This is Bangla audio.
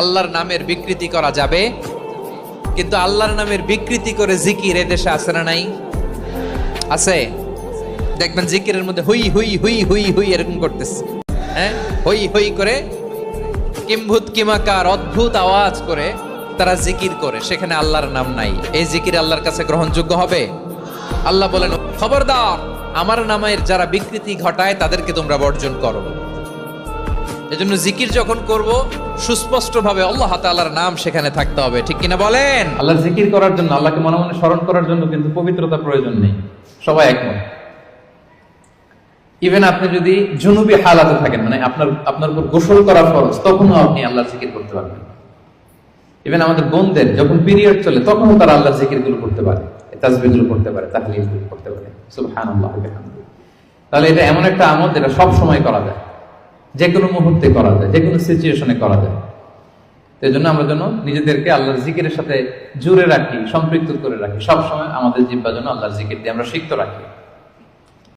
আল্লাহর নামের বিকৃতি করা যাবে, কিন্তু আল্লাহর নামের বিকৃতি করে জিকির এদেশে আছে না নাই? আছে। দেখবেন জিকিরের মধ্যে হুই হুই হুই হুই হুই এরকম করতেছে, হ্যাঁ, হুই হুই করে কিম্ভূত কিমাকার অদ্ভুত আওয়াজ করে তারা জিকির করে, সেখানে আল্লাহর নাম নাই। এই জিকির আল্লাহর কাছে গ্রহণযোগ্য হবে? আল্লাহ বলেন, খবরদার, আমার নামের যারা বিকৃতি ঘটায় তাদেরকে তোমরা বর্জন করো। এজন্য জিকির যখন করব সুস্পষ্ট ভাবে আল্লাহ তাআলার নাম সেখানে থাকতে হবে, ঠিক কিনা বলেন? আল্লাহর জিকির করার জন্য, আল্লাহকে মনে মনে স্মরণ করার জন্য কিন্তু পবিত্রতা প্রয়োজন নেই, সবাই একমত। ইভেন আপনি যদি জুনুবি হালাতে থাকেন, মানে আপনার উপর গোসল করা ফরজ, তখনও আপনি আল্লাহর জিকির করতে পারবেন। ইভেন আমাদের বোনদের যখন পিরিয়ড চলে তখনও তারা আল্লাহর জিকিরগুলো করতে পারে, তাসবিহগুলো করতে পারে, তাহলিলগুলো করতে পারে। সুবহানাল্লাহ ওয়া বিহামদিহি। তাহলে এটা এমন একটা আমল যেটা সব সময় করা যায়, যে কোনো মুহূর্তে করা যায়, যে কোনো সিচুয়েশনে করা যায়। এই জন্য আমরা যেন নিজেদেরকে আল্লাহর জিকিরের সাথে জুড়ে রাখি, সম্পৃক্ত করে রাখি, সবসময় আমাদের জিহ্বা যেন আল্লাহর জিকির দিয়ে আমরা সিক্ত রাখি।